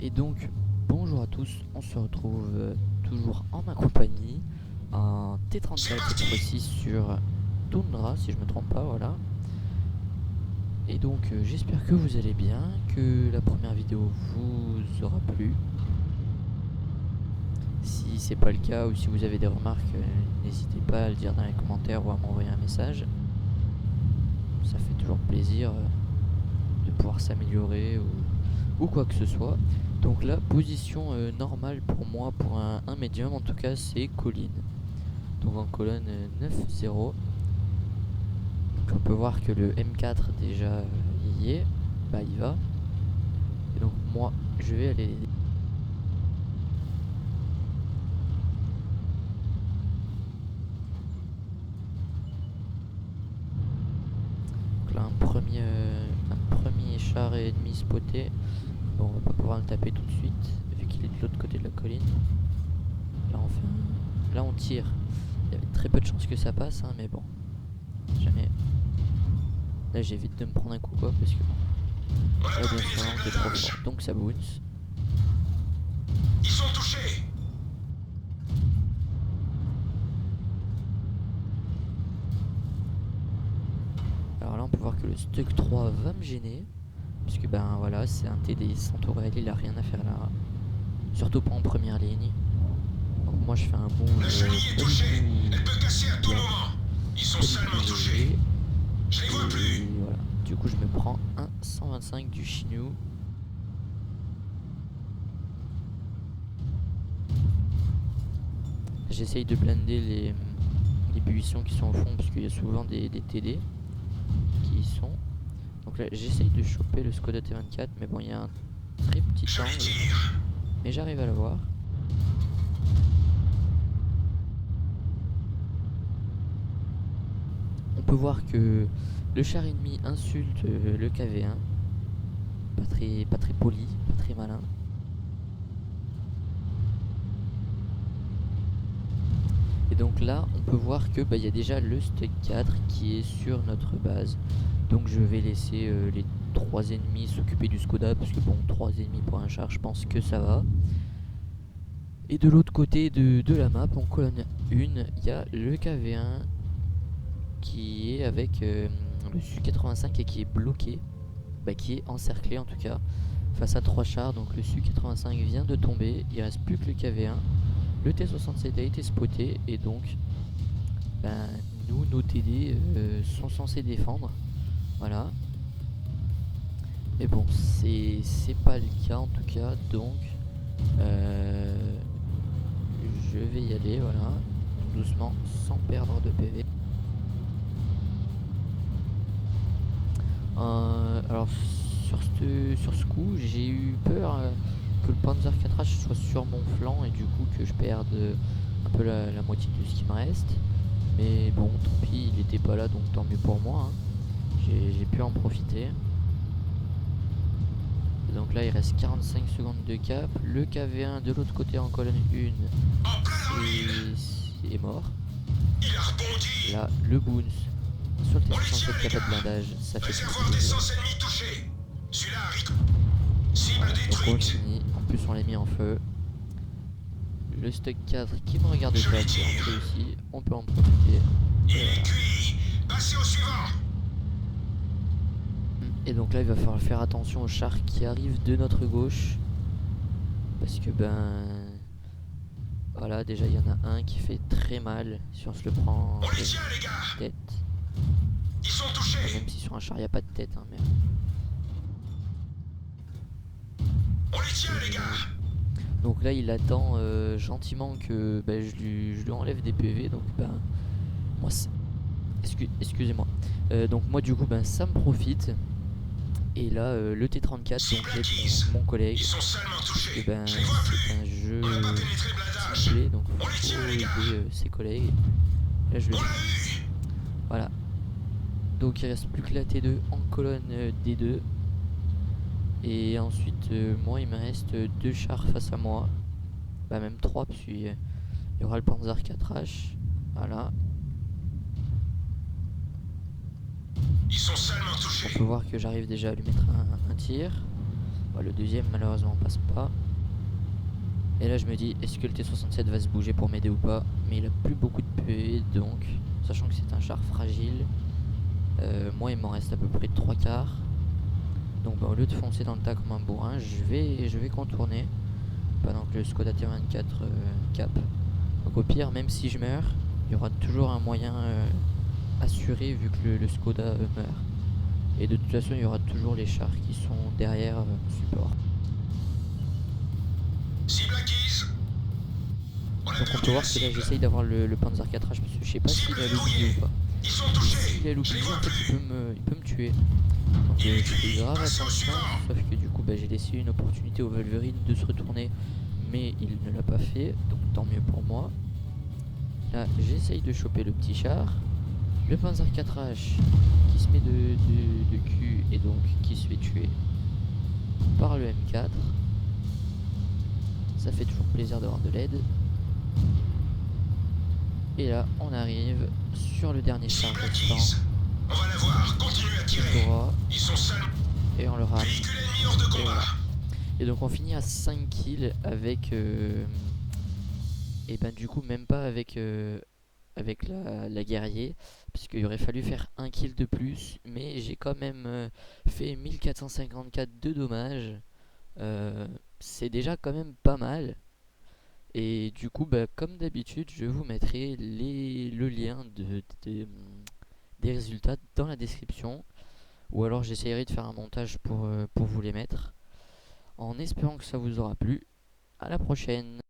Et donc, bonjour à tous, on se retrouve toujours en ma compagnie, en T34 cette fois-ci sur Tundra, si je me trompe pas, voilà. Et donc, j'espère que vous allez bien, que la première vidéo vous aura plu. Si c'est pas le cas ou si vous avez des remarques, n'hésitez pas à le dire dans les commentaires ou à m'envoyer un message. Ça fait toujours plaisir de pouvoir s'améliorer ou quoi que ce soit. Donc la position normale pour moi, pour un médium en tout cas, c'est colline. Donc en colonne 9-0. Donc on peut voir que le M4 déjà y est, bah il va. Et donc moi je vais aller l'aider. Donc là un premier char ennemi spoté. Bon, on va pas pouvoir le taper tout de suite vu qu'il est de l'autre côté de la colline. Là on tire. Il y avait très peu de chances que ça passe, hein, mais bon, jamais. Là j'évite de me prendre un coup quoi parce que bon, là bien sûr c'est trop fort, donc ça bounce. Ils sont touchés. Alors là on peut voir que le Stuck 3 va me gêner, puisque ben voilà c'est un TD sans tourelle, il a rien à faire là. Surtout pas en première ligne. Donc moi je fais un move La chenille est touchée. Elle peut casser à tout bien, moment. Ils sont pas du seulement tout touchés. léger. Je les vois Et plus. voilà, du coup je me prends un 125 du Shinu. J'essaye de blinder les buissons qui sont au fond, parce qu'il y a souvent des TD qui y sont. Donc là j'essaye de choper le Skoda T24, mais bon il y a un très petit Je les angle, tire. mais j'arrive à l'avoir. On peut voir que le char ennemi insulte le KV1. Pas très poli, pas très malin. Et donc là, on peut voir que bah, y a déjà le Stuck 4 qui est sur notre base. Donc je vais laisser les 3 ennemis s'occuper du Skoda, parce que bon, 3 ennemis pour un char, je pense que ça va. Et de l'autre côté de la map, en colonne 1, il y a le KV1 qui est avec le Su-85 et qui est bloqué. Bah, qui est encerclé en tout cas face à 3 chars. Donc le Su-85 vient de tomber, il reste plus que le KV1. Le T-67 a été spoté et donc ben, nous, nos TD sont censés défendre. Voilà. Mais bon, c'est pas le cas en tout cas, donc je vais y aller, voilà, tout doucement, sans perdre de PV. Alors sur ce coup, j'ai eu peur que le Panzer 4H soit sur mon flanc et du coup que je perde un peu la moitié de ce qui me reste. Mais bon, tant pis, il était pas là, donc tant mieux pour moi, hein. J'ai pu en profiter. Et donc là il reste 45 secondes de cap. Le KV1 de l'autre côté en colonne 1 En plein dans le mille. est mort. Il a rebondi. Là le bounce sur le On les tient, T-67 qui les a pas gars. de blindage, ça fait Réservoir plaisir. d'essence ennemie touché. Celui-là arrive. Cible Voilà, donc on détruite. finit. En plus on l'a mis en feu. Le Stuck 4 qui me regarde Je pas, les qui est tire. rentré aussi. On peut en profiter. Il Et est voilà. cuit. Passez au suivant. Et donc là il va falloir faire attention aux chars qui arrivent de notre gauche. Parce que ben... Voilà, déjà il y en a un qui fait très mal si on se le prend en On les pleine tient, les gars. tête. Ils sont Enfin, touchés. même si sur un char il n'y a pas de tête, hein, mais... On les tient, les gars. Donc là il attend gentiment que ben, je lui enlève des PV. Donc ben... Moi excusez-moi. Donc moi du coup ben ça me profite. Et là le T34 donc l'aide mon collègue. Ils sont seulement Et touchés. ben Je les vois plus. c'est un jeu On n'a pas pénétré le blindage. teamplay, donc On les faut tient, les aider gars. ses collègues. Là je le On fais. l'a eu. Voilà. Donc il reste plus que la T2 en colonne D2. Et ensuite moi il me reste 2 chars face à moi. Bah même 3 parce qu'il y aura le Panzer 4H. Voilà. Ils sont seulement On touchés. peut voir que j'arrive déjà à lui mettre un tir. Bon, le deuxième malheureusement passe pas. Et là je me dis, est-ce que le T-67 va se bouger pour m'aider ou pas? Mais il a plus beaucoup de PV, donc, sachant que c'est un char fragile, moi il m'en reste à peu près 3 quarts. Donc bah, au lieu de foncer dans le tas comme un bourrin, je vais contourner pendant que le Skoda T24 cap. Donc au pire, même si je meurs, il y aura toujours un moyen assuré vu que le Skoda meurt. Et de toute façon, il y aura toujours les chars qui sont derrière support. Cible acquise. Donc on peut voir que là j'essaye d'avoir le Panzer 4H parce que je sais pas s'il a l'oublié ou pas. Ils sont touchés. S'il a l'oublié, en fait il peut me tuer. Donc je fais grave attention, sauf que du coup bah, j'ai laissé une opportunité au Wolverine de se retourner, mais il ne l'a pas fait, donc tant mieux pour moi. Là j'essaye de choper le petit char, le Panzer 4H qui se met de cul et donc qui se fait tuer par le M4. Ça fait toujours plaisir d'avoir de l'aide. Et là on arrive sur le dernier char restant. On va la voir, continue à tirer. Ils sont seuls. Et on le rame. Véhicule ennemi hors de combat. Et donc on finit à 5 kills avec et ben du coup même pas avec avec la guerrier, puisqu'il aurait fallu faire un kill de plus, mais j'ai quand même fait 1454 de dommages. C'est déjà quand même pas mal. Et du coup bah, comme d'habitude je vous mettrai le lien des résultats dans la description, ou alors j'essaierai de faire un montage pour vous les mettre, en espérant que ça vous aura plu. À la prochaine.